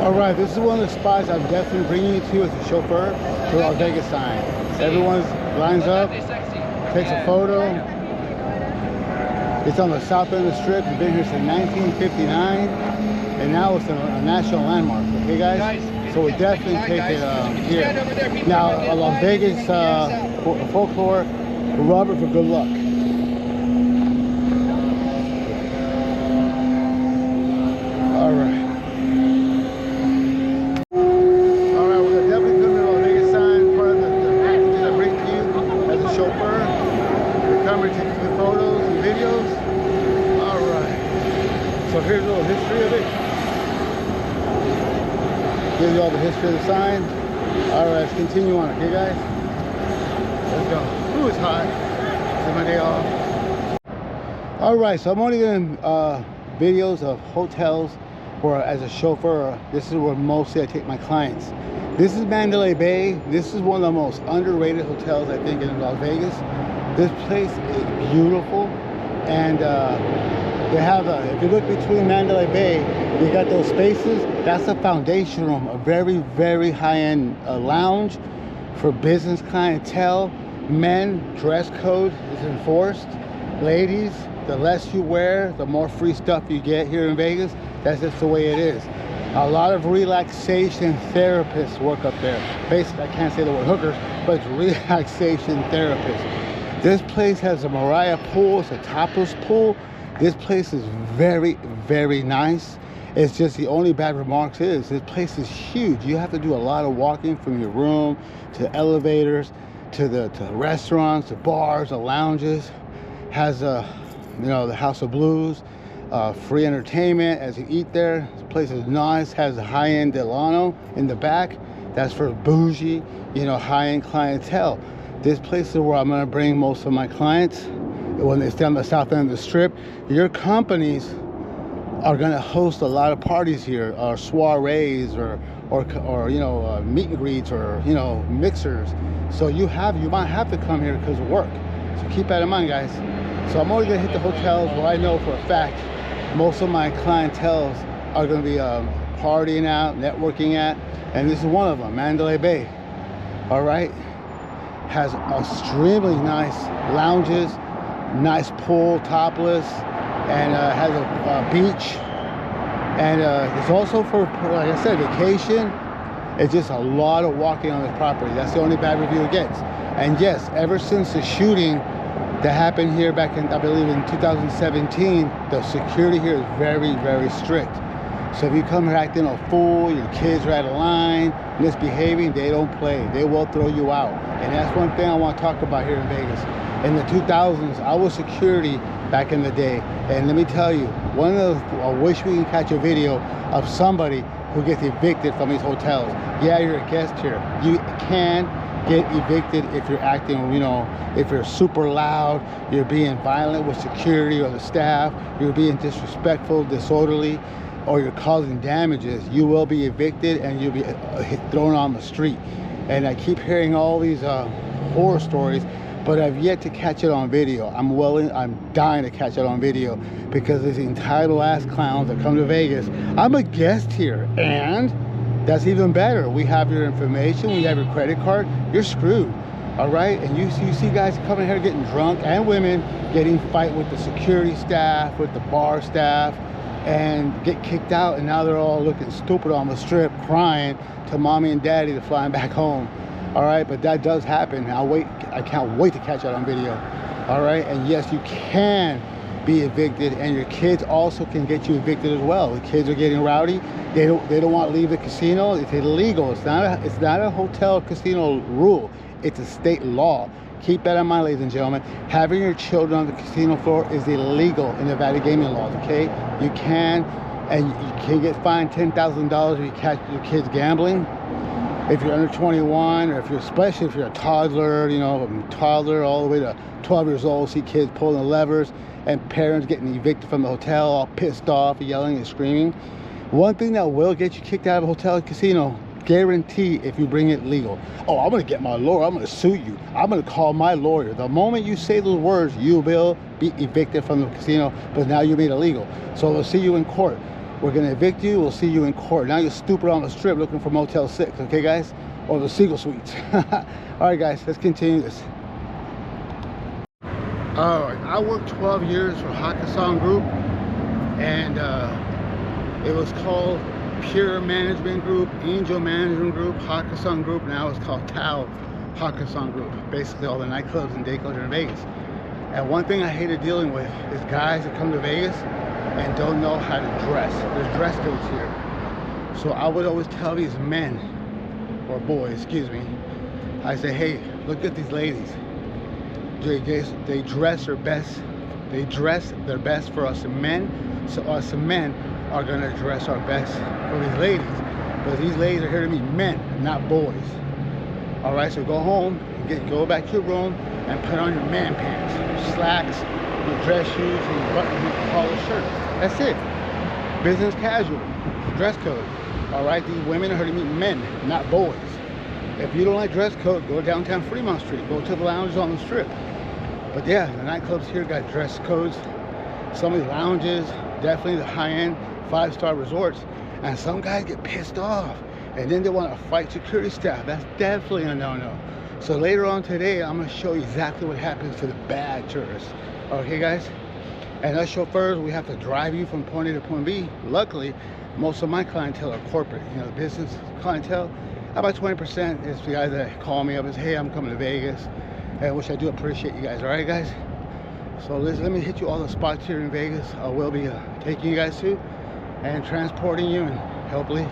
All right, this is one of the spots I'm definitely bringing you to as a chauffeur to Las Vegas sign. Everyone lines up, takes a photo. It's on the south end of the strip. It's been here since 1959, and now it's a national landmark. Okay, guys? So we definitely take it here. Now, Las Vegas folklore, Robert for good luck. All right. So here's a little history of it. Gives you all the history of the sign. All right, let's continue on, okay, guys? Let's go. Ooh, it's hot. This is my day off. All right, so I'm only doing videos of hotels where, as a chauffeur, this is where mostly I take my clients. This is Mandalay Bay. This is one of the most underrated hotels, I think, in Las Vegas. This place is beautiful, and they have if you look between Mandalay Bay, you got those spaces. That's a foundation room, a very, very high-end lounge for business clientele. Men, dress code is enforced. Ladies, the less you wear, the more free stuff you get here in Vegas. That's just the way it is. A lot of relaxation therapists work up there. Basically, I can't say the word hookers, but it's relaxation therapists. This place has a Mariah pool. It's a topless pool. This place is very, very nice. It's just the only bad remarks is this place is huge. You have to do a lot of walking from your room to elevators to the restaurants, the bars, the lounges. Has the House of Blues, free entertainment as you eat there. This place is nice. Has a high-end Delano in the back. That's for bougie, high-end clientele. This place is where I'm gonna bring most of my clients when they stay on the south end of the strip. Your companies are gonna host a lot of parties here, or soirees, or meet and greets, or mixers. So you might have to come here because of work. So keep that in mind, guys. So I'm only gonna hit the hotels where I know for a fact most of my clientels are gonna be partying out, networking at, and this is one of them, Mandalay Bay. All right, has extremely nice lounges, nice pool, topless, and has a beach, and it's also for, like I said, vacation. It's just a lot of walking on this property. That's the only bad review it gets. And yes, ever since the shooting that happened here back in, I believe, in 2017, the security here is very, very strict. So if you come here acting a fool, your kids are out of line, misbehaving, they don't play. They will throw you out. And that's one thing I want to talk about here in Vegas. In the 2000s, I was security back in the day. And let me tell you, I wish we can catch a video of somebody who gets evicted from these hotels. Yeah, you're a guest here. You can get evicted if you're acting, if you're super loud, you're being violent with security or the staff, you're being disrespectful, disorderly, or you're causing damages. You will be evicted and you'll be thrown on the street. And I keep hearing all these horror stories, but I've yet to catch it on video. I'm dying to catch it on video because these entitled ass clowns that come to Vegas. I'm a guest here, and that's even better. We have your information, we have your credit card, you're screwed. All right, and you see guys coming here getting drunk, and women getting fight with the security staff, with the bar staff, and get kicked out, and now they're all looking stupid on the strip, crying to mommy and daddy to fly them back home. All right, but that does happen. I can't wait to catch that on video. All right, and yes, you can be evicted, and your kids also can get you evicted as well. The kids are getting rowdy. They don't want to leave the casino. It's illegal. It's not a hotel casino rule. It's a state law. Keep that in mind, ladies and gentlemen. Having your children on the casino floor is illegal in Nevada gaming laws. Okay, you can get fined $10,000 if you catch your kids gambling. If you're under 21, or especially if you're a toddler, toddler all the way to 12 years old, see kids pulling the levers and parents getting evicted from the hotel, all pissed off, yelling and screaming. One thing that will get you kicked out of a hotel and casino, guarantee, if you bring it legal. Oh, I'm gonna get my lawyer, I'm gonna sue you, I'm gonna call my lawyer. The moment you say those words, you will be evicted from the casino, but now you made it legal. So they'll see you in court. we're gonna evict you. We'll see you in court. Now you're stupid on the strip looking for Motel 6, okay guys? Or the Seagull Suites. All right guys, let's continue this. All right, I worked 12 years for Hakkasan Group, and it was called Pure Management Group, Angel Management Group, Hakkasan Group. Now it's called Tao Hakkasan Group. Basically all the nightclubs and day clubs in Vegas. And one thing I hated dealing with is guys that come to Vegas and don't know how to dress. There's dress codes here. So I would always tell these men, or boys, excuse me, I say, hey, look at these ladies. They dress their best. They dress their best for us men. So us men are gonna dress our best for these ladies. Because these ladies are here to meet men, not boys. All right, so go home, go back to your room and put on your man pants, your slacks, your dress shoes, and your button collar shirt. That's it. Business casual, dress code. All right, these women are here to meet men, not boys. If you don't like dress code, go downtown Fremont Street, go to the lounges on the strip. But yeah, the nightclubs here got dress codes. Some of the lounges, definitely the high-end 5-star resorts, and some guys get pissed off and then they want to fight security staff. That's definitely a no-no. So later on today, I'm going to show you exactly what happens to the bad tourists. Okay guys? And us chauffeurs, we have to drive you from point A to point B. Luckily, most of my clientele are corporate, you know, the business clientele. About 20% is the guys that call me up and say, hey, I'm coming to Vegas, which I do appreciate you guys. All right guys? So let me hit you all the spots here in Vegas I will be taking you guys to and transporting you, and hopefully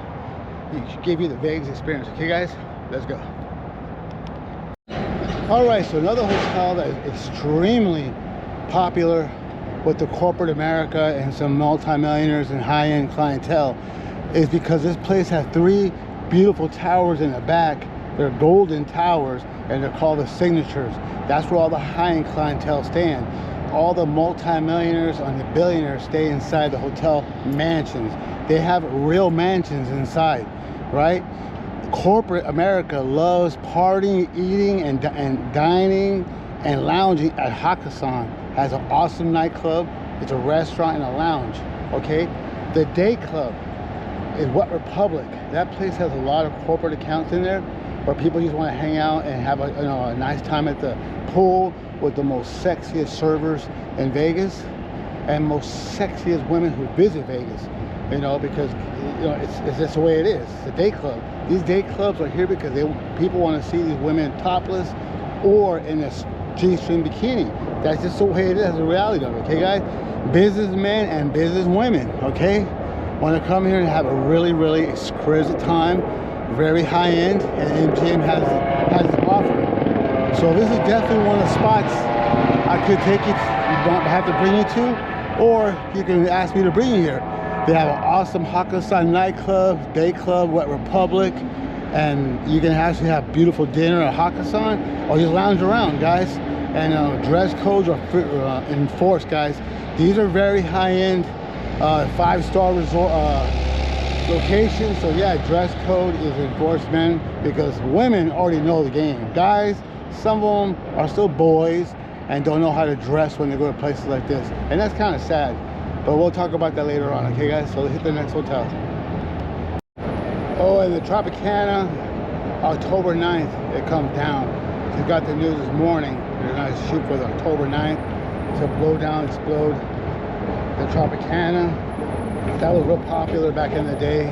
give you the Vegas experience. Okay guys, let's go. All right, so another hotel that is extremely popular with the corporate America and some multimillionaires and high-end clientele is because this place has 3 beautiful towers in the back. They're golden towers and they're called the Signatures. That's where all the high-end clientele stand. All the multimillionaires and the billionaires stay inside the hotel mansions. They have real mansions inside, right? Corporate America loves partying, eating, and dining and lounging at Hakkasan. Has an awesome nightclub. It's a restaurant and a lounge, okay? The day club is Wet Republic. That place has a lot of corporate accounts in there where people just want to hang out and have a nice time at the pool with the most sexiest servers in Vegas and most sexiest women who visit Vegas, you know, because it's just the way it is. It's a day club. These day clubs are here because people want to see these women topless or in a G-string bikini. That's just the way it is, the reality of it, okay guys? Businessmen and businesswomen, okay, want to come here and have a really, really exquisite time, very high end, and MGM has it offer. So this is definitely one of the spots I could take you, have to bring you to, or you can ask me to bring you here. They have an awesome Hakkasan nightclub, day club, Wet Republic, and you can actually have beautiful dinner at Hakkasan, or just lounge around, guys. And dress codes are enforced, guys. These are very high-end 5-star resort locations. So yeah, dress code is enforced, men, because women already know the game. Guys, some of them are still boys and don't know how to dress when they go to places like this, and that's kind of sad. But we'll talk about that later on, okay guys? So let's hit the next hotel. Oh, and the Tropicana, October 9th, it comes down. We got the news this morning. They're going to shoot for the October 9th to blow down, explode the Tropicana. That was real popular back in the day.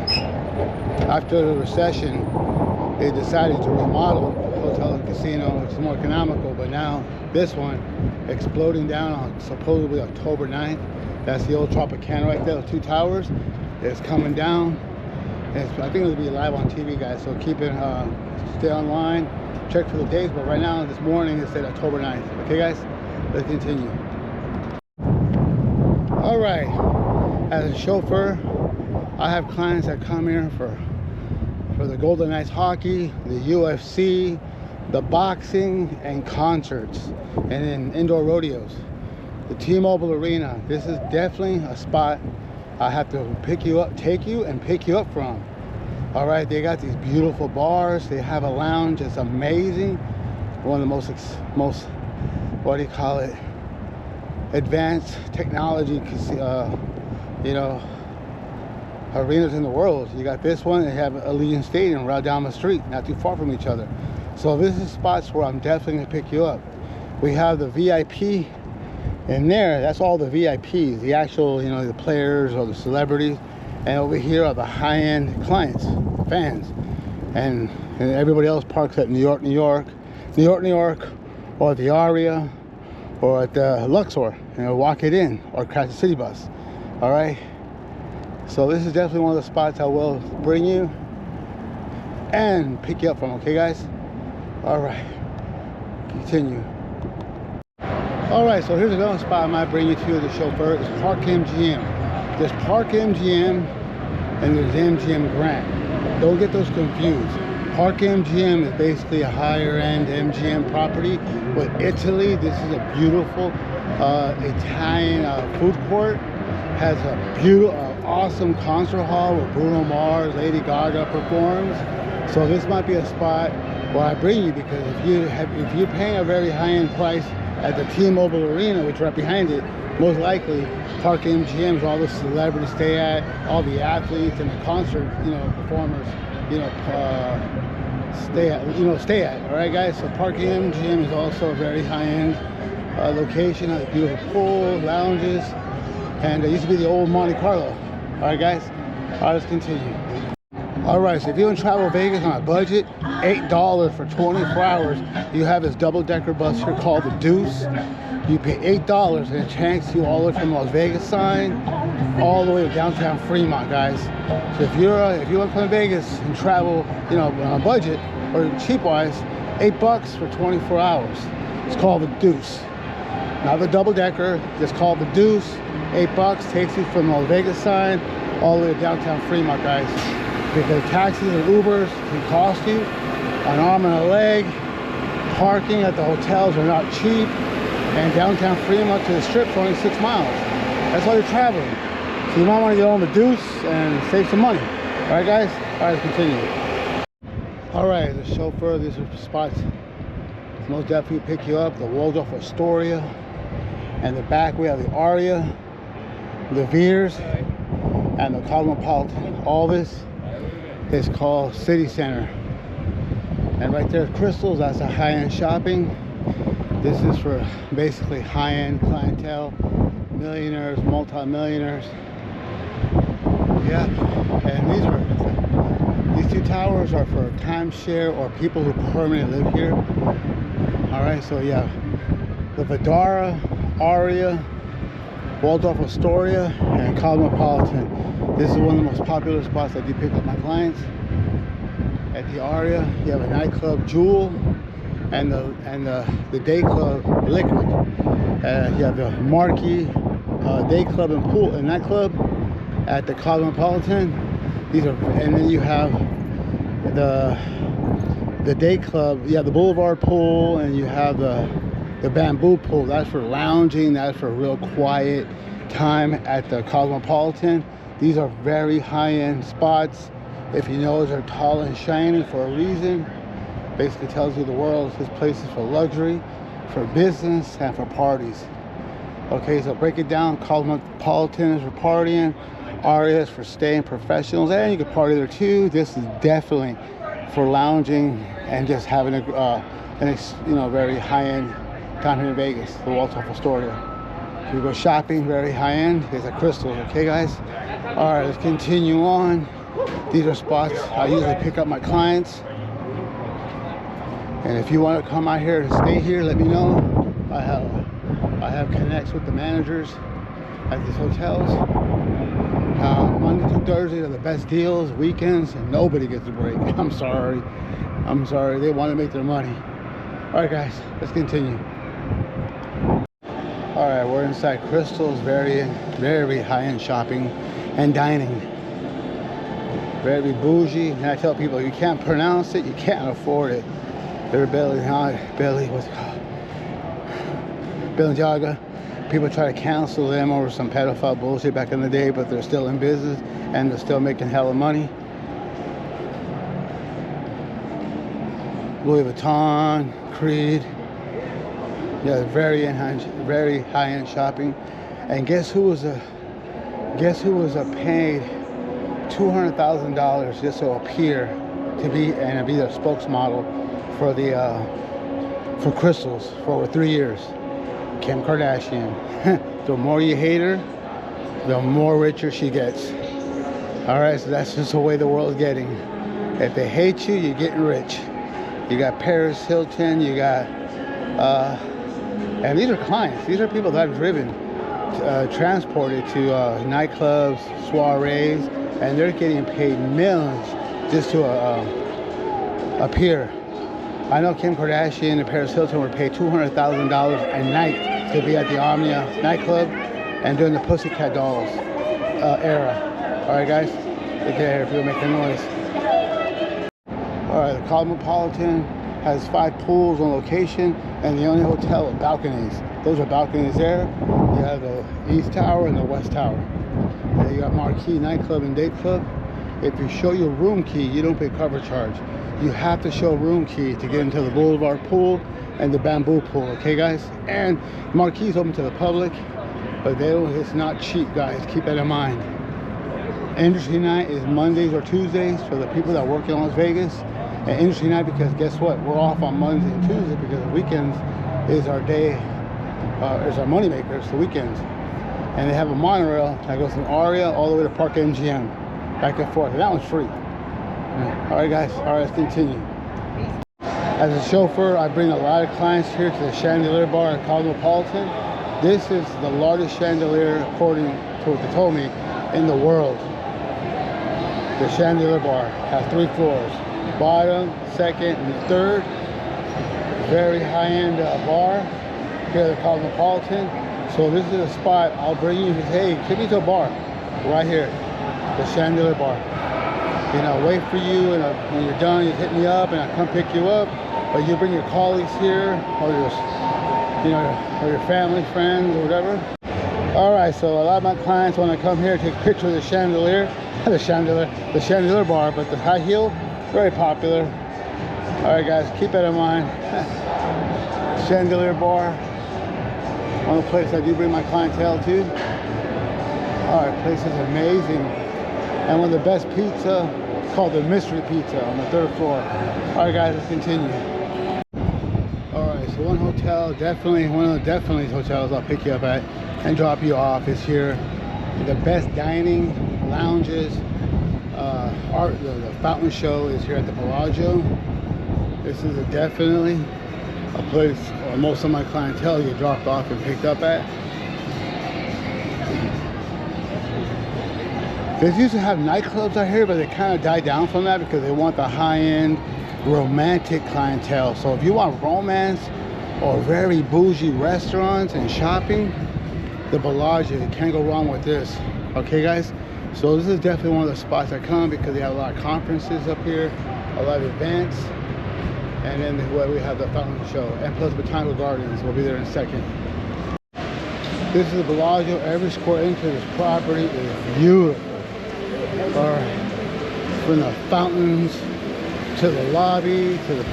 After the recession, they decided to remodel the hotel and casino. It's more economical, but now this one exploding down on supposedly October 9th. That's the old Tropicana right there, the 2 towers. It's coming down. I think it'll be live on TV, guys, so keep it, stay online, check for the dates, but right now, this morning, it said October 9th. Okay, guys? Let's continue. All right, as a chauffeur, I have clients that come here for the Golden Knights hockey, the UFC, the boxing, and concerts, and then indoor rodeos. The T-Mobile Arena, this is definitely a spot I have to pick you up, take you and pick you up from. All right, they got these beautiful bars. They have a lounge. It's amazing. One of the most, what do you call it? Advanced technology, arenas in the world. You got this one, they have Allegiant Stadium right down the street, not too far from each other. So this is spots where I'm definitely gonna pick you up. We have the VIP in there, that's all the VIPs, the actual, you know, the players or the celebrities. And over here are the high-end clients, fans. And everybody else parks at New York, or at the Aria, or at the Luxor, you know, walk it in, or catch the city bus. All right. So this is definitely one of the spots I will bring you and pick you up from. Okay, guys. All right. Continue. All right. So here's another spot I might bring you to. The Chauffeur is Park MGM. There's Park MGM and there's MGM Grand. Don't get those confused. Park MGM is basically a higher end MGM property with Italy. This is a beautiful Italian food court. Has a beautiful, awesome concert hall where Bruno Mars, Lady Gaga performs. So this might be a spot where I bring you, because if you're paying a very high end price at the T-Mobile Arena, which is right behind it, most likely Park MGM is all the celebrities stay at, all the athletes and the concert, you know, performers, you know, stay at. All right, guys. So Park MGM is also a very high-end location. Has a beautiful pool, lounges, and it used to be the old Monte Carlo. All right, guys. All right, let's continue. All right, so if you want to travel Vegas on a budget, $8 for 24 hours. You have this double-decker bus here called the Deuce. You pay $8 and it takes you all the way from Las Vegas sign all the way to downtown Fremont, guys. So if you want to come to Vegas and travel, you know, on a budget or cheap-wise, $8 for 24 hours. It's called the Deuce. Not the double-decker, just called the Deuce. $8 takes you from Las Vegas sign all the way to downtown Fremont, guys. Because taxis and Ubers can cost you an arm and a leg. Parking at the hotels are not cheap. And downtown Fremont to the strip is only 6 miles. That's why you're traveling. So you might want to get on the Deuce and save some money. All right, guys? All right, let's continue. All right, the Chauffeur, these are spots most definitely pick you up. The Waldorf Astoria. And the back we have the Aria, the Veers, and the Cosmopolitan. All this is called City Center. And right there, Crystals, that's a high-end shopping. This is for basically high-end clientele, millionaires, multi-millionaires. Yeah, and these two towers are for timeshare or people who permanently live here. All right, so yeah, the Vidara, Aria, Waldorf Astoria, and Cosmopolitan. This is one of the most popular spots I do pick up my clients. At the Aria, you have a nightclub, Jewel, and the day club, Liquid. You have the Marquee day club and pool and nightclub at the Cosmopolitan. These are, and then you have the day club. You have the Boulevard pool, and you have the Bamboo pool. That's for lounging. That's for real quiet time at the Cosmopolitan. These are very high-end spots. If you notice, they're tall and shiny for a reason. Basically tells you the world, this place is for luxury, for business, and for parties. Okay, so break it down. Cosmopolitan is for partying, Aria is for staying professionals, and you can party there too. This is definitely for lounging and just having a very high-end down here in Vegas, the Waldorf Astoria. If you go shopping, very high-end, there's a Crystals. Okay, guys? All right, let's continue on. These are spots I usually pick up my clients. And if you want to come out here and stay here, let me know. I have connects with the managers at these hotels. Monday through Thursday are the best deals. Weekends, and nobody gets a break. I'm sorry. They want to make their money. All right, guys, let's continue. All right, we're inside Crystals. Very, very high-end shopping and dining. Very bougie. And I tell people, you can't pronounce it, you can't afford it. They're what's it called? Balenciaga. People try to cancel them over some pedophile bullshit back in the day, but they're still in business and they're still making hella money. Louis Vuitton, Creed. Yeah, very high-end shopping. And guess who was a paid $200,000 just to appear to be and be the spokesmodel for the for crystals for over 3 years. Kim Kardashian. The more you hate her, the more richer she gets. All right, so that's just the way the world's getting. If they hate you, you're getting rich. You got Paris Hilton, you got and these are clients. These are people that I've driven, transported to nightclubs, soirees, and they're getting paid millions just to appear. I know Kim Kardashian and Paris Hilton were paid $200,000 a night to be at the Omnia nightclub and during the Pussycat Dolls era. All right, guys, look at here if you're making noise. All right, the Cosmopolitan has 5 pools on location and the only hotel with balconies. Those are balconies there. You have the East Tower and the West Tower. And you got Marquee Nightclub and Day Club. If you show your room key, you don't pay cover charge. You have to show a room key to get into the Boulevard pool and the Bamboo pool, okay guys? And Marquee is open to the public, but it's not cheap, guys. Keep that in mind. Industry night is Mondays or Tuesdays for the people that work in Las Vegas. And industry night because guess what? We're off on Monday and Tuesday because the weekends is our day, is our money makers, the weekends. And they have a monorail that goes from Aria all the way to Park MGM, back and forth. And that one's free. All right, guys. All right, let's continue. As a chauffeur, I bring a lot of clients here to the Chandelier Bar at Cosmopolitan. This is the largest chandelier, according to what they told me, in the world. The Chandelier Bar has 3 floors. Bottom, second, and third. Very high-end bar here at the Cosmopolitan. So this is a spot I'll bring you. Hey, take me to a bar right here, the Chandelier Bar. You know, wait for you, and when you're done, you hit me up, and I come pick you up. Or you bring your colleagues here, or your, you know, or your family, friends, or whatever. All right, so a lot of my clients want to come here take a picture of the chandelier, the Chandelier Bar, but the high heel, very popular. All right, guys, keep that in mind. Chandelier Bar, one of the places I do bring my clientele to. All right, place is amazing, and one of the best pizza, called the Mystery Pizza on the 3rd floor. All right, guys, let's continue. All right, so one of the definitely hotels I'll pick you up at and drop you off is here. The best dining, lounges, the fountain show is here at the Bellagio. This is definitely a place where most of my clientele get dropped off and picked up at. They used to have nightclubs out here, but they kind of died down from that because they want the high-end romantic clientele. So if you want romance or very bougie restaurants and shopping, the Bellagio, you can't go wrong with this. Okay, guys? So this is definitely one of the spots I come because they have a lot of conferences up here, a lot of events, and then we have the fountain show, and plus Botanical Gardens. We'll be there in a second. This is the Bellagio. Every square inch of this property is beautiful. From the fountains to the lobby to the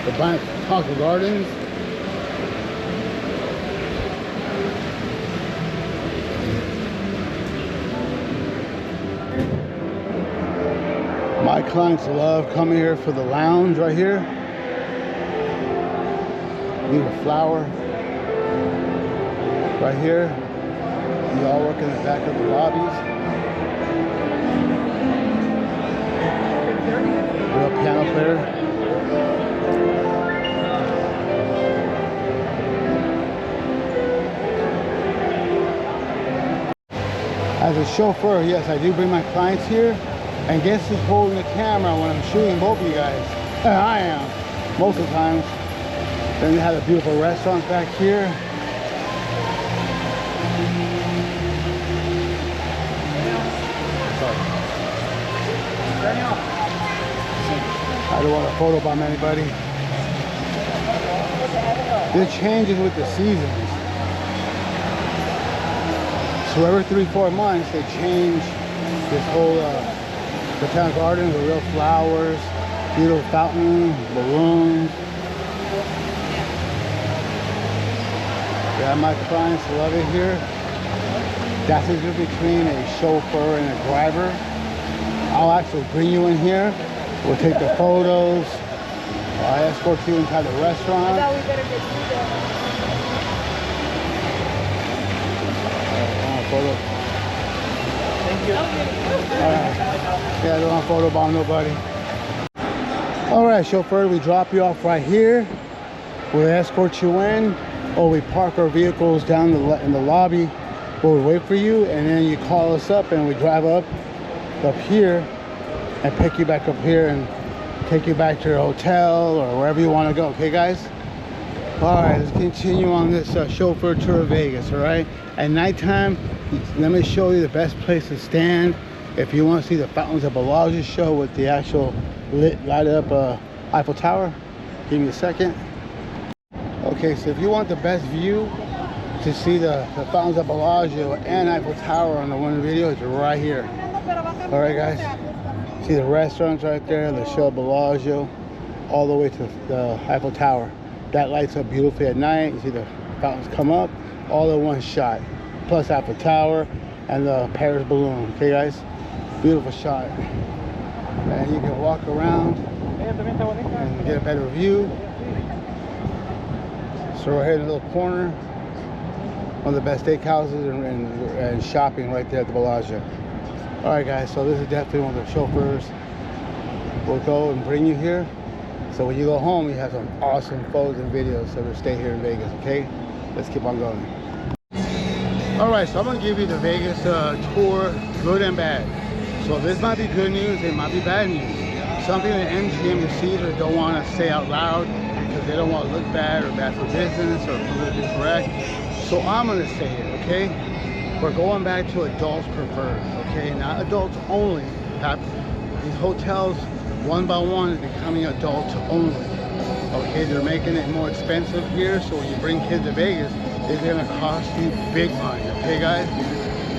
Botanical Gardens. My clients love coming here for the lounge right here. Leave a flower right here. You all work in the back of the lobbies. Real piano player. As a chauffeur, yes, I do bring my clients here. And guess who's holding the camera when I'm shooting both of you guys? I am, most of the times. Then you have a beautiful restaurant back here. I don't want a photo bomb anybody. This changes with the seasons. So every 3-4 months they change this whole Botanical Gardens with real flowers, beautiful fountain, balloons. Yeah, my clients love it here. That's the difference between a chauffeur and a driver. I'll actually bring you in here. We'll take the photos. I'll escort you inside the restaurant. I thought we better get through there. Photo. Thank you. Yeah, I don't want a photo bomb nobody. All right, chauffeur, we drop you off right here. We'll escort you in, or we park our vehicles down in the lobby where we wait for you, and then you call us up and we drive up here and pick you back up here and take you back to your hotel or wherever you want to go. Okay, guys? All right, let's continue on this chauffeur tour of Vegas. All right, at nighttime, let me show you the best place to stand if you want to see the Fountains of Bellagio show with the actual light up Eiffel Tower. Give me a second. Okay, so if you want the best view to see the Fountains of Bellagio and Eiffel Tower on the one video, it's right here. All right, guys, see the restaurants right there, the show of Bellagio, all the way to the Eiffel Tower. That lights up beautifully at night. You see the fountains come up, all in one shot. Plus Eiffel Tower and the Paris balloon. Okay, guys? Beautiful shot. And you can walk around and get a better view. So right here in the little corner, one of the best steakhouses and shopping right there at the Bellagio. All right, guys, so this is definitely one of the chauffeurs. We'll go and bring you here. So when you go home, you have some awesome photos and videos. So we'll stay here in Vegas, okay? Let's keep on going. All right, so I'm gonna give you the Vegas tour, good and bad. So this might be good news, it might be bad news. Something that MGM and Caesar don't want to say out loud because they don't want to look bad or bad for business or politically correct. So I'm gonna say it, okay? We're going back to adults preferred, okay? Not adults only. These hotels, one by one, is becoming adults only. Okay, they're making it more expensive here, so when you bring kids to Vegas, it's gonna cost you big money, okay, guys?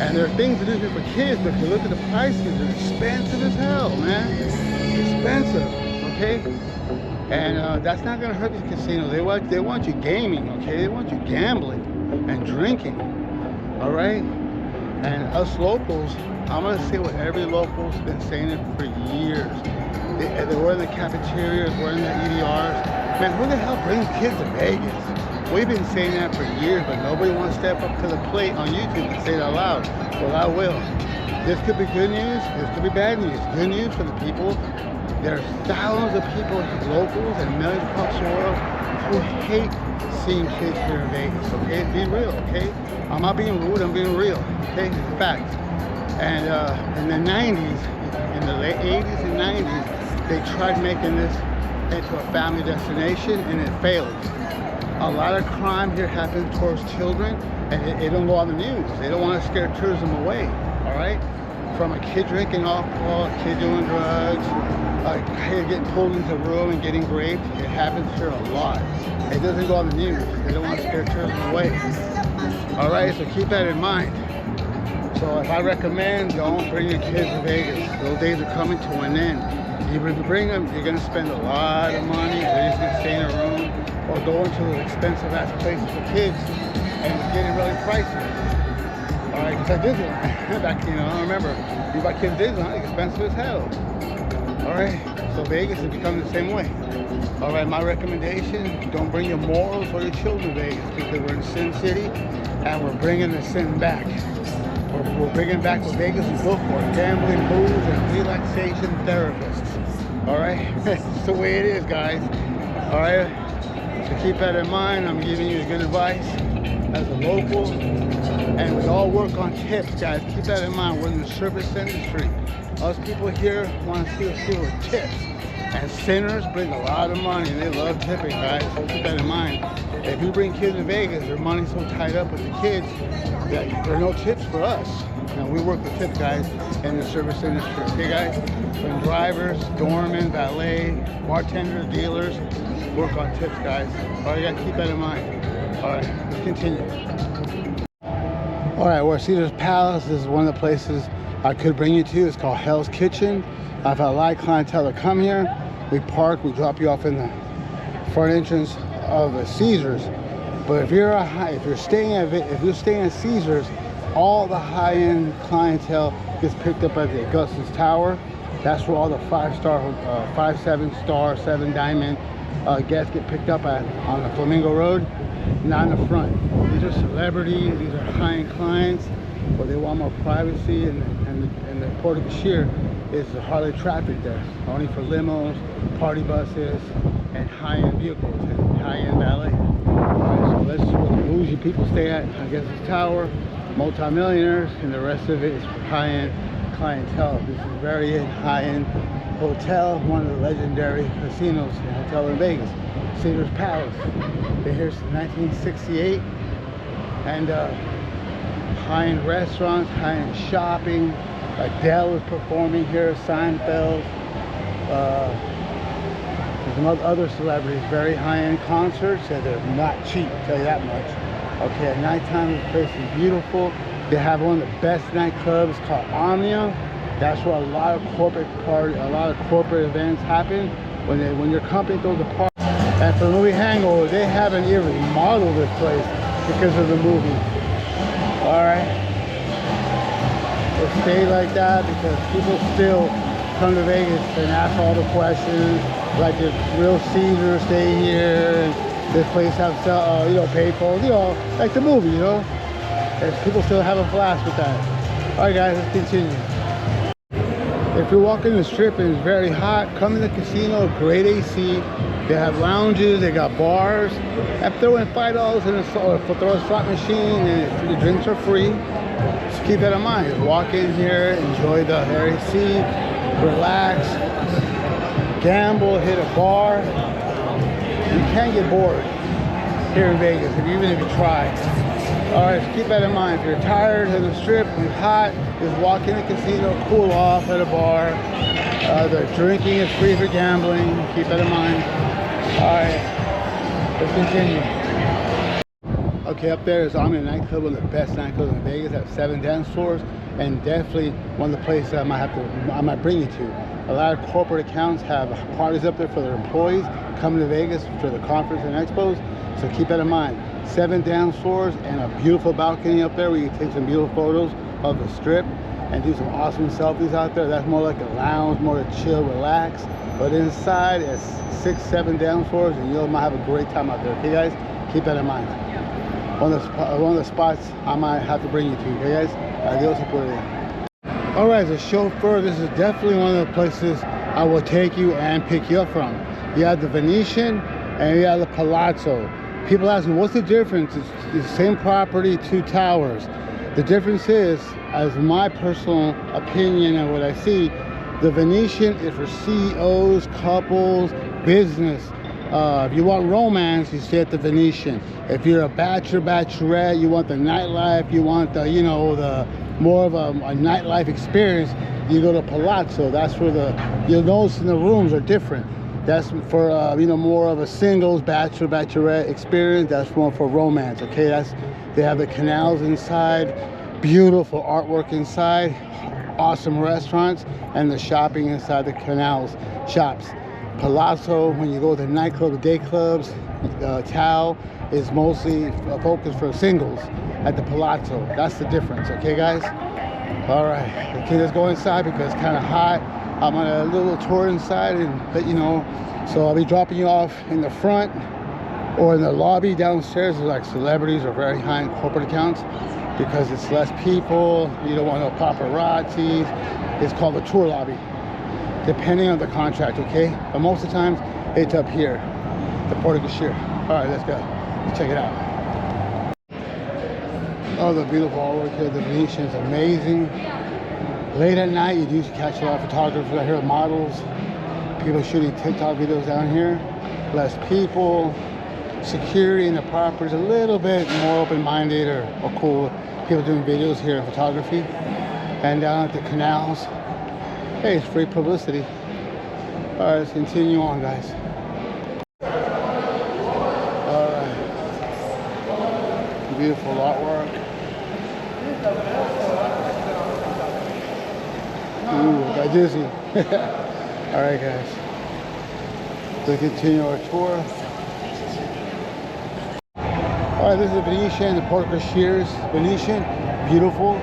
And there are things to do here for kids, but if you look at the prices, they're expensive as hell, man. Expensive, okay? And that's not gonna hurt these casinos. They want you gaming, okay? They want you gambling and drinking, all right? And us locals, I'm gonna say what every local's been saying it for years. We're in the cafeterias, we're in the EDRs. Man, who the hell brings kids to Vegas? We've been saying that for years, but nobody wants to step up to the plate on YouTube and say it out loud. Well, I will. This could be good news, this could be bad news. Good news for the people. There's thousands of people, locals and millions across the world, who hate seeing kids here in Vegas, okay? Be real, okay? I'm not being rude, I'm being real, okay? It's a fact. And in the 90s, in the late 80s and 90s, they tried making this into a family destination and it failed. A lot of crime here happens towards children and it don't go on the news. They don't want to scare tourism away, all right? From a kid drinking alcohol, a kid doing drugs, a kid getting pulled into a room and getting raped. It happens here a lot. It doesn't go on the news. They don't want to scare tourism away. All right, so keep that in mind. So if I recommend, don't bring your kids to Vegas. Those days are coming to an end. If you bring them, you're going to spend a lot of money. They're just going to stay in a room or go into those expensive ass places for kids and it's getting really pricey. All right, because I did it. Back, I remember, you buy kids Disneyland, it's expensive as hell. All right, so Vegas is becoming the same way. All right, my recommendation, don't bring your morals or your children to Vegas because we're in Sin City and we're bringing the sin back. We're bringing back what Vegas is built for, gambling, booze, and relaxation therapists. All right, that's the way it is, guys. All right, so keep that in mind. I'm giving you good advice as a local, and we all work on tips, guys. Keep that in mind. We're in the service industry. Us people here want to see us do with tips, and sinners bring a lot of money, and they love tipping, guys. So keep that in mind. If you bring kids to Vegas, their money's so tied up with the kids that there are no tips for us. Now we work with tip guys in the service industry, okay, guys? From drivers, doormen, valet, bartenders, dealers, work on tips, guys. All right, you gotta keep that in mind. All right, let's continue. All right, we're at Caesar's Palace. This is one of the places I could bring you to. It's called Hell's Kitchen. I've had a lot of clientele that come here. We park, we drop you off in the front entrance of the Caesars. But if you're staying at Caesars, all the high-end clientele gets picked up at the Augustus Tower That's where all the 5-star, 5, 7-star, 7 diamond guests get picked up at on the Flamingo Road, not in the front. These are celebrities, these are high-end clients, but they want more privacy, and the Port of Bashir is the hardly traffic there, only for limos, party buses, and high-end vehicles, and high-end valet. Alright, so let's see where the bougie people stay at. I guess it's Tower, multi-millionaires, and the rest of it is for high-end clientele. This is very high-end hotel, one of the legendary casinos and hotel in Vegas, Caesar's Palace. Been here since 1968, and high-end restaurants, high-end shopping. Adele is performing here, Seinfeld. There's some other celebrities, very high-end concerts, and they're not cheap, I'll tell you that much. Okay, at nighttime, this place is beautiful. They have one of the best nightclubs called Omnia. That's where a lot of corporate events happen. When your company throws a party. And for the movie Hangover, they haven't even remodeled this place because of the movie. All right, it stayed like that because people still come to Vegas and ask all the questions, like the real Caesar stay here, and this place have payphones, like the movie, and people still have a blast with that. All right, guys, let's continue. If you're walking the strip and it's very hot, come to the casino, great AC. They have lounges, they got bars. And throw in $5 in throw a slot machine, and the drinks are free. Just keep that in mind. Just walk in here, enjoy the AC, relax, gamble, hit a bar. You can't get bored here in Vegas, even if you try. All right, so keep that in mind. If you're tired of the strip, it's hot, just walk in the casino, cool off at a bar. The drinking is free for gambling. Keep that in mind. All right, let's continue. Okay, up there is Omnia nightclub, one of the best nightclubs in Vegas. They have 7 dance floors, and definitely one of the places I might bring you to. A lot of corporate accounts have parties up there for their employees coming to Vegas for the conference and expos. So keep that in mind. 7 dance floors and a beautiful balcony up there where you can take some beautiful photos of the strip and do some awesome selfies out there. That's more like a lounge, more to chill, relax. But inside, it's 6, 7 dance floors, and you might have a great time out there. Okay, guys? Keep that in mind. One of the spots I might have to bring you to. Okay, guys? Adios y por ahí. All right, as a chauffeur, this is definitely one of the places I will take you and pick you up from. You have the Venetian and you have the Palazzo. People ask me, what's the difference? It's the same property, 2 towers. The difference is, as my personal opinion and what I see, the Venetian is for CEOs, couples, business. If you want romance, you stay at the Venetian. If you're a bachelor, bachelorette, you want the nightlife, you want the, the more of a nightlife experience, you go to Palazzo. That's where you'll notice the rooms are different. That's for more of a singles, bachelor, bachelorette experience. That's more for romance. Okay, they have the canals inside, beautiful artwork inside, awesome restaurants, and the shopping inside the canals shops. Palazzo, when you go to the nightclub, the day clubs, Tao is mostly focused for singles at the Palazzo. That's the difference. Okay, guys. All right, okay, let's go inside because it's kind of hot. I'm on a little tour inside and let you know. So I'll be dropping you off in the front or in the lobby downstairs. There's like celebrities or very high-end corporate accounts because it's less people. You don't want no paparazzis. It's called the tour lobby, depending on the contract, okay? But most of the times, it's up here, the Port of Bashir. All right, let's go. Let's check it out. Oh, the beautiful artwork here. The Venetian is amazing. Late at night, you do catch a lot of photographers out here, models, people shooting TikTok videos down here. Less people, security in the property is a little bit more open-minded or cool. People doing videos here in photography. And down at the canals, hey, it's free publicity. All right, let's continue on, guys. All right, beautiful artwork. Ooh, got dizzy. All right, guys. Let's continue our tour. All right, this is the Venetian, the Port of Bashir's Venetian. Beautiful.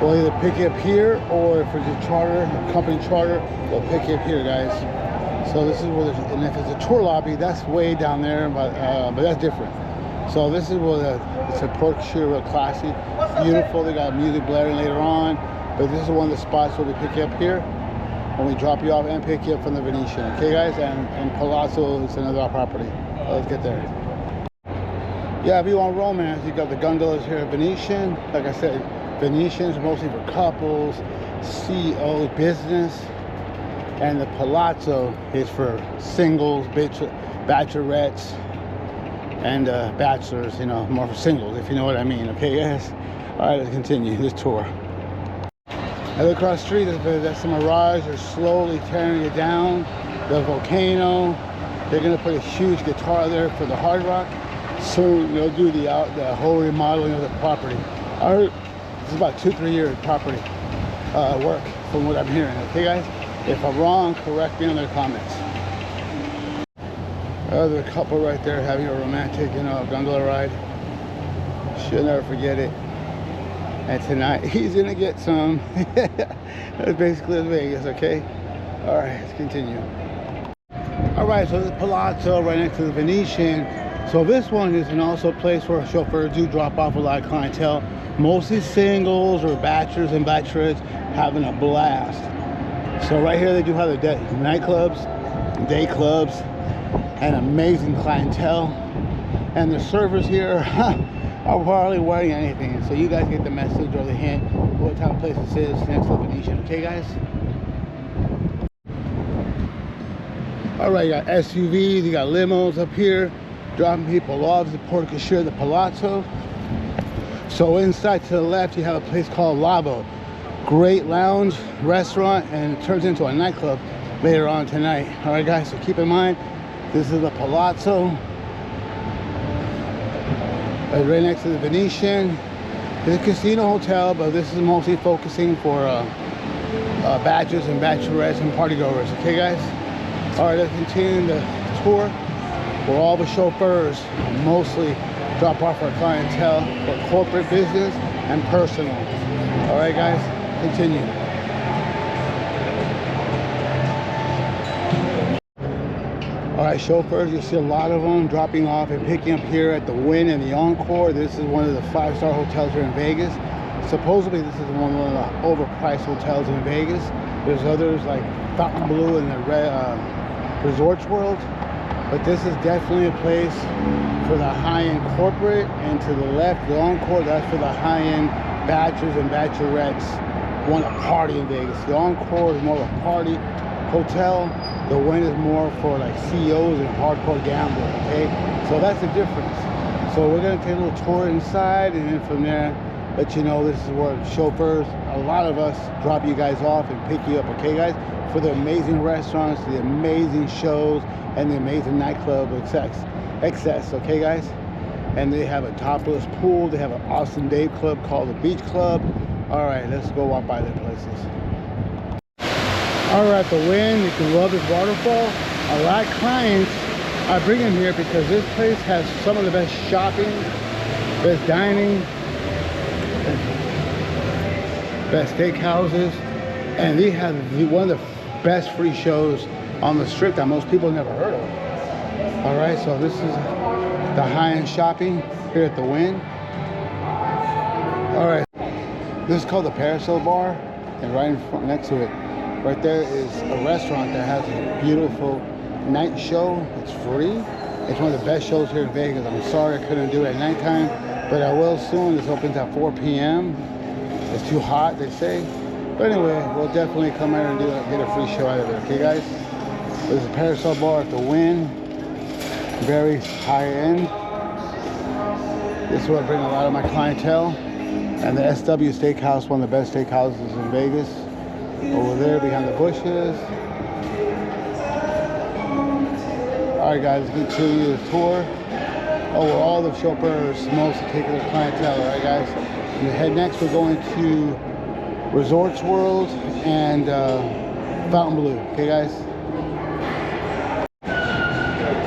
we'll either pick you up here, or if it's a charter, a company charter, we'll pick you up here, guys. So this is where, and if it's a tour lobby, that's way down there, but that's different. So this is where it's a Berkshire, real classy, beautiful. They got music blaring later on, but this is one of the spots where we pick you up here, when we drop you off and pick you up from the Venetian. Okay, guys, and Palazzo is another property. Let's get there. Yeah, if you want romance, you got the gondolas here at Venetian. Like I said, Venetians mostly for couples, CEOs, business, and the Palazzo is for singles, bachelorettes, and bachelors. You know, more for singles, if you know what I mean. Okay, guys. All right, let's continue this tour. I look across the street. That's the Mirage. They're slowly tearing it down. The Volcano. They're gonna put a huge guitar there for the Hard Rock. Soon they'll do the whole remodeling of the property. I heard this is about 2-3 year property work from what I'm hearing. Okay, guys. If I'm wrong, correct me in the comments. There's a couple right there having a romantic, gondola ride. She'll never forget it. And tonight he's gonna get some. That's basically Las Vegas. Okay. All right, let's continue. All right, so this Palazzo right next to the Venetian. So this one is also a place where chauffeurs do drop off a lot of clientele, mostly singles or bachelors and bachelorettes having a blast. So right here they do have the nightclubs, day clubs, and amazing clientele. And the servers here are hardly wearing anything. So you guys get the message or the hint what type of place this is next to the Venetian. Okay, guys? All right, you got SUVs, you got limos up here, dropping people off. The Berkshire, the Palazzo. So inside to the left, you have a place called Lavo. Great lounge, restaurant, and it turns into a nightclub later on tonight. All right, guys, so keep in mind, this is the Palazzo. Right next to the Venetian. It's a casino hotel, but this is mostly focusing for bachelors and bachelorettes and partygoers. Okay, guys? All right, let's continue the tour where all the chauffeurs mostly drop off our clientele for corporate business and personal. All right, guys, continue. All right, chauffeurs, you see a lot of them dropping off and picking up here at the Wynn and the Encore. This is one of the 5-star hotels here in Vegas. Supposedly, this is one of the overpriced hotels in Vegas. There's others like Fontainebleau and the Resorts World, but this is definitely a place for the high-end corporate. And to the left, the Encore, that's for the high-end bachelors and bachelorettes want to party in Vegas. The Encore is more of a party hotel. The Wynn is more for like CEOs and hardcore gamblers. Okay, so that's the difference. So we're gonna take a little tour inside, and then from there let you know this is where chauffeurs, a lot of us, drop you guys off and pick you up. Okay, guys, for the amazing restaurants, the amazing shows, and the amazing nightclub excess. Okay, guys, and they have a topless pool. They have an awesome day club called the Beach Club. All right, let's go walk by their places. All right, the Wynn, you can love this waterfall. A lot of clients I bring them here because this place has some of the best shopping, best dining, best steakhouses, and they have one of the best free shows on the strip that most people never heard of. All right, so this is the high-end shopping here at the Wynn. All right, this is called the Parasol Bar, and right in front, next to it, right there is a restaurant that has a beautiful night show. It's free. It's one of the best shows here in Vegas. I'm sorry I couldn't do it at nighttime, but I will soon. This opens at 4 p.m. It's too hot, they say. But anyway, we'll definitely come out and get a free show out of it. Okay, guys? There's a Parasol Bar at the Wynn. Very high end. This is where I bring a lot of my clientele. And the SW Steakhouse, one of the best steakhouses in Vegas. Over there behind the bushes. All right, guys, let's continue the tour. Oh, where all the chauffeurs mostly taking their clientele. All right, guys. And head next, we're going to Resorts World and Fontainebleau. Okay, guys.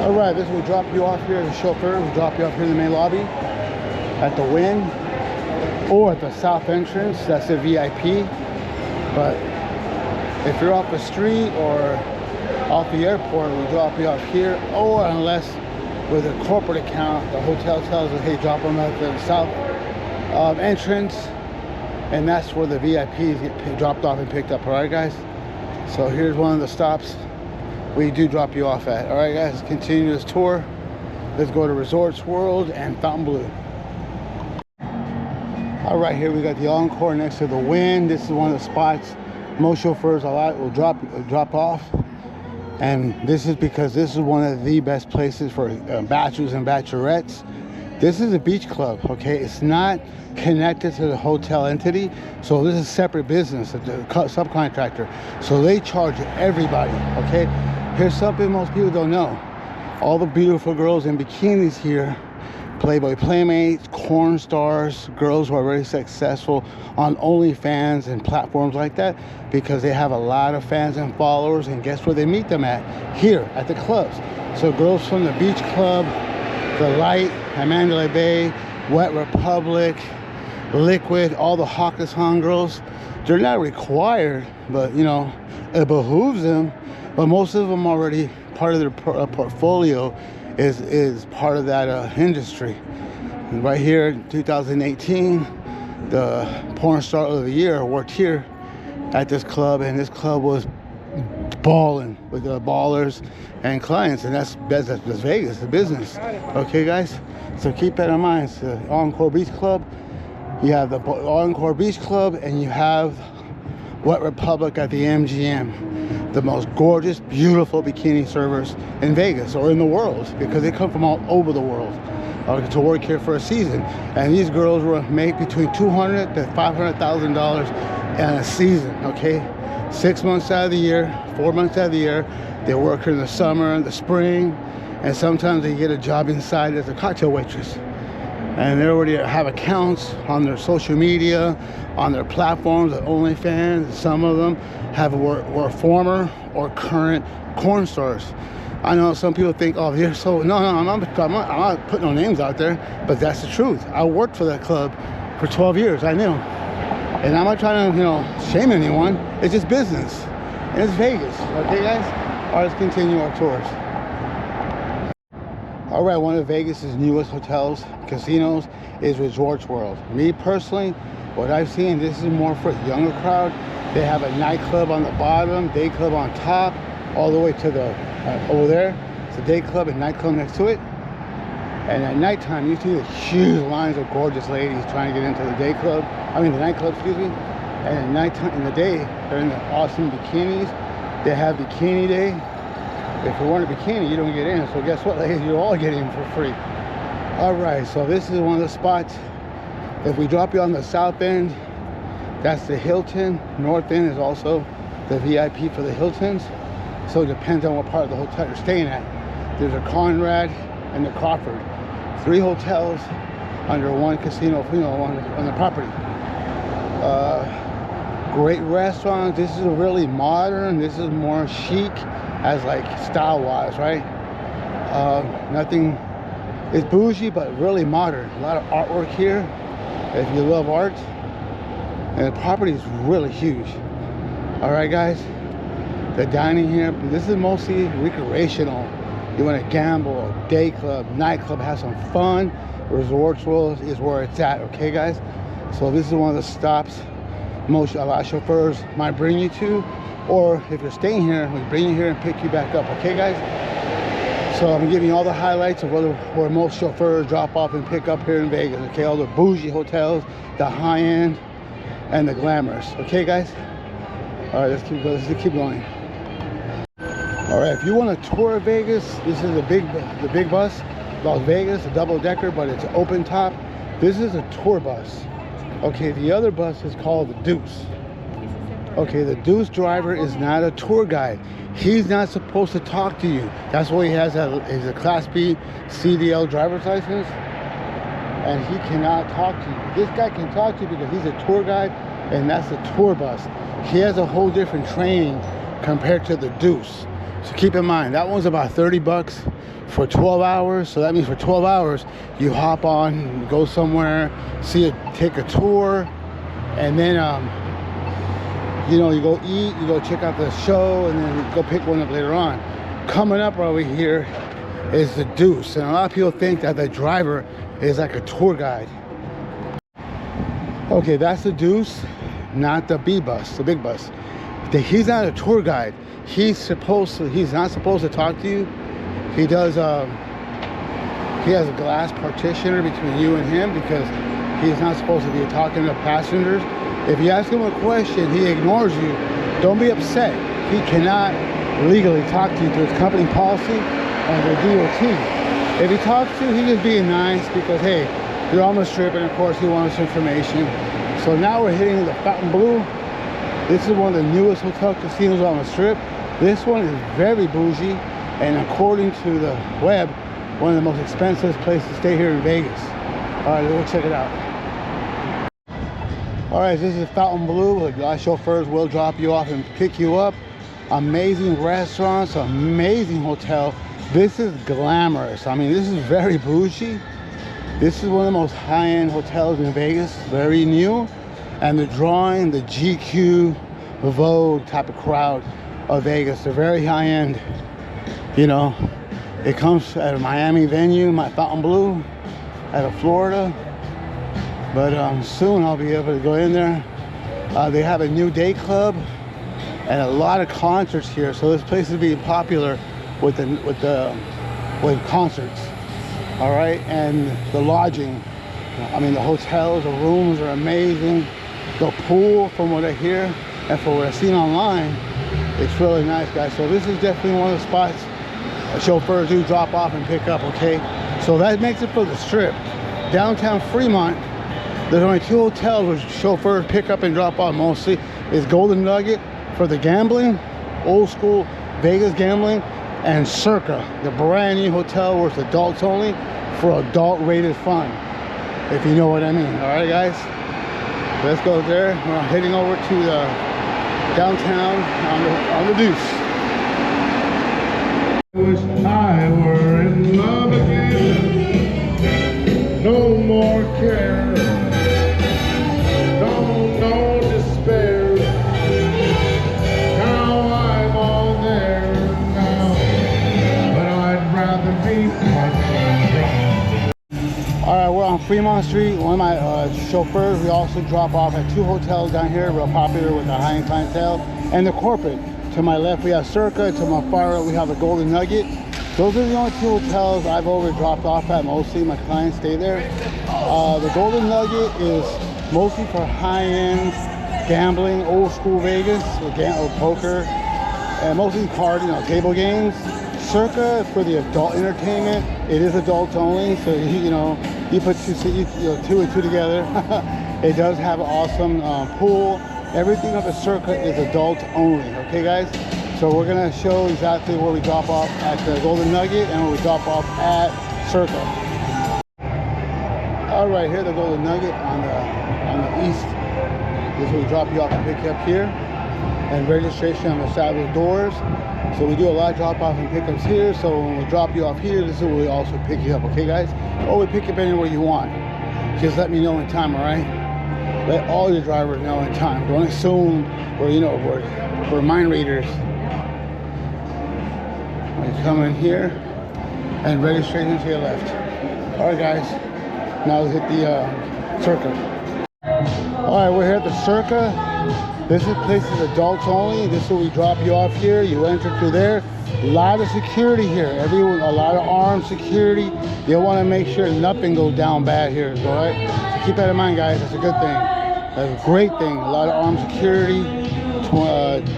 All right, this will drop you off here. The chauffeur will drop you off here in the main lobby at the Wynn. or at the south entrance, that's the VIP. But if you're off the street or off the airport, we drop you off here, or unless with a corporate account, the hotel tells us, hey, drop them at the south entrance, and that's where the VIPs get dropped off and picked up. All right, guys, so here's one of the stops we do drop you off at. All right, guys, let's continue this tour. Let's go to Resorts World and Fontainebleau. All right, here we got the Encore next to the Wynn. This is one of the spots most chauffeurs a lot will drop off, and this is because this is one of the best places for bachelors and bachelorettes. This is a beach club, okay? It's not connected to the hotel entity, so this is a separate business, the subcontractor. So they charge everybody, okay? Here's something most people don't know. All the beautiful girls in bikinis here, Playboy Playmates, corn stars, girls who are very successful on OnlyFans and platforms like that, because they have a lot of fans and followers, and guess where they meet them at? Here, at the clubs. So girls from the Beach Club, The Light, Mandalay Bay, Wet Republic, Liquid, all the Hakkasan girls, they're not required, but you know, it behooves them. But most of them already part of their portfolio is part of that industry. And right here in 2018, the porn star of the year worked here at this club, and this club was balling with the ballers and clients, and that's Vegas, the business. Okay, guys, so keep that in mind. It's the Encore Beach Club. You have the Encore Beach Club, and you have Wet Republic at the MGM, the most gorgeous, beautiful bikini servers in Vegas or in the world, because they come from all over the world to work here for a season. And these girls will make between $200,000 to $500,000 in a season, okay? 6 months out of the year, 4 months out of the year. They work here in the summer and the spring, and sometimes they get a job inside as a cocktail waitress. And they already have accounts on their social media, on their platforms, at OnlyFans. Some of them were former or current porn stars. I know some people think, oh, you're so... No, I'm not putting no names out there, but that's the truth. I worked for that club for 12 years. I knew. And I'm not trying to, you know, shame anyone. It's just business. And it's Vegas. Okay, guys? All right, let's continue our tours. All right, one of Vegas's newest hotels, casinos, is Resorts World. Me personally, what I've seen, this is more for a younger crowd. They have a nightclub on the bottom, day club on top, all the way to the over there. It's a day club and nightclub next to it. And at nighttime, you see the huge lines of gorgeous ladies trying to get into the day club. I mean, the nightclub, excuse me. And at nighttime, in the day, they're in the awesome bikinis. They have bikini day. If you're wearing a bikini, you don't get in. So guess what, ladies? You all get in for free. All right, so this is one of the spots. If we drop you on the south end, that's the Hilton. North end is also the VIP for the Hiltons. So it depends on what part of the hotel you're staying at. There's a Conrad and the Crawford. 3 hotels under one casino, you know, on the property. Great restaurants. This is really modern. This is more chic, as like style-wise, right? Nothing. It's bougie, but really modern. A lot of artwork here. If you love art, and the property is really huge. All right, guys. The dining here. This is mostly recreational. You want to gamble, day club, nightclub, have some fun. Resorts World is where it's at. Okay, guys. So this is one of the stops a lot of chauffeurs might bring you to, or if you're staying here, we bring you here and pick you back up. Okay, guys. So I'm giving you all the highlights of where most chauffeurs drop off and pick up here in Vegas. Okay, all the bougie hotels, the high end, and the glamorous. Okay, guys. All right, let's keep going. All right, if you want to tour Vegas, this is the big bus, Las Vegas, a double decker, but it's open top. This is a tour bus. Okay, the other bus is called the Deuce. Okay, the Deuce driver is not a tour guide. He's not supposed to talk to you. That's why he has a Class B CDL driver's license, and he cannot talk to you. This guy can talk to you because he's a tour guide, and that's a tour bus. He has a whole different training compared to the Deuce. So keep in mind, that one's about 30 bucks for 12 hours. So that means for 12 hours, you hop on, go somewhere, take a tour, and then, you know, you go eat, you go check out the show, and then go pick one up later on. Coming up over here is the Deuce. And a lot of people think that the driver is like a tour guide. Okay, that's the Deuce, not the B bus, the big bus. He's not a tour guide. He's not supposed to talk to you. He does, he has a glass partitioner between you and him because he's not supposed to be talking to passengers. If you ask him a question, he ignores you. Don't be upset. He cannot legally talk to you through his company policy and the DOT. If he talks to you, he's just being nice because, hey, you're on the strip, and of course he wants information. So now we're hitting the Fountain Blue. This is one of the newest hotel casinos on the strip. This one is very bougie, and according to the web, one of the most expensive places to stay here in Vegas. All right, let's go check it out. All right, this is Fountain Blue. Las Chauffeurs will drop you off and pick you up. Amazing restaurants, amazing hotel. This is glamorous. I mean, this is very bougie. This is one of the most high-end hotels in Vegas, very new. And they're drawing the GQ, Vogue type of crowd of Vegas. They're very high-end. You know, it comes at a Miami venue, my Fountain Blue, out of Florida. But soon I'll be able to go in there. They have a new day club and a lot of concerts here. So this place is being popular with concerts. All right, and the lodging. I mean, the hotels, the rooms are amazing. The pool, from what I hear and from what I've seen online, it's really nice, guys. So this is definitely one of the spots chauffeurs do drop off and pick up, okay? So that makes it for the strip. Downtown Fremont, there's only 2 hotels where chauffeurs pick up and drop off mostly. Is Golden Nugget for the gambling, old school Vegas gambling, and Circa, the brand new hotel where it's adults only for adult rated fun, if you know what I mean. All right, guys, let's go there. We're heading over to the downtown on the Deuce. I wish I were in love again. No more care, no despair. Now I'm all there now, but I'd rather be much. All right, we're on Fremont Street. One of my chauffeurs, we also drop off at 2 hotels down here, real popular with the high-end clientele, and the corporate. To my left, we have Circa. To my far right, we have the Golden Nugget. Those are the only 2 hotels I've already dropped off at. Mostly my clients stay there. The Golden Nugget is mostly for high-end gambling, old school Vegas, or poker, and mostly card, table games. Circa for the adult entertainment. It is adults only, so you put 2 and 2 together. It does have an awesome pool. Everything of the Circa is adults only. Okay, guys. So we're gonna show exactly where we drop off at the Golden Nugget and where we drop off at Circa. All right, here the Golden Nugget on the east. This is where we drop you off and pick you up here. And registration on the side of the doors. So we do a lot of drop off and pickups here. So when we drop you off here, this is where we also pick you up. Okay, guys? Or we pick you up anywhere you want. Just let me know in time, all right? Let all your drivers know in time. Don't assume we're mind readers. You come in here and registration to your left. All right, guys. Now let's hit the Circa. All right, we're here at the Circa. This place is adults only. This is where we drop you off here. You enter through there. A lot of security here. A lot of armed security. You'll want to make sure nothing goes down bad here. All right. So keep that in mind, guys. That's a good thing. That's a great thing. A lot of armed security.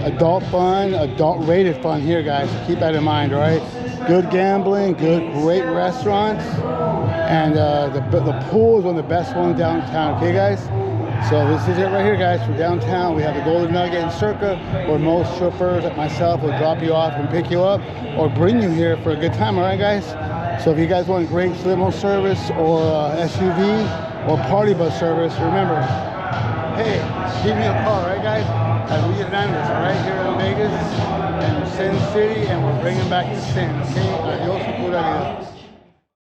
Adult fun, adult rated fun here, guys. So keep that in mind. All right. Good gambling. Great restaurants. And the pool is one of the best ones downtown. Okay, guys. So this is it right here, guys. From downtown, we have the Golden Nugget and Circa, where most chauffeurs like myself will drop you off and pick you up or bring you here for a good time. All right, guys? So if you guys want great limo service or SUV or party bus service, remember, hey, give me a call, right, guys? As we land this right here in Vegas and Sin City, and we're bringing back the Sin, okay? Adios, pura vida.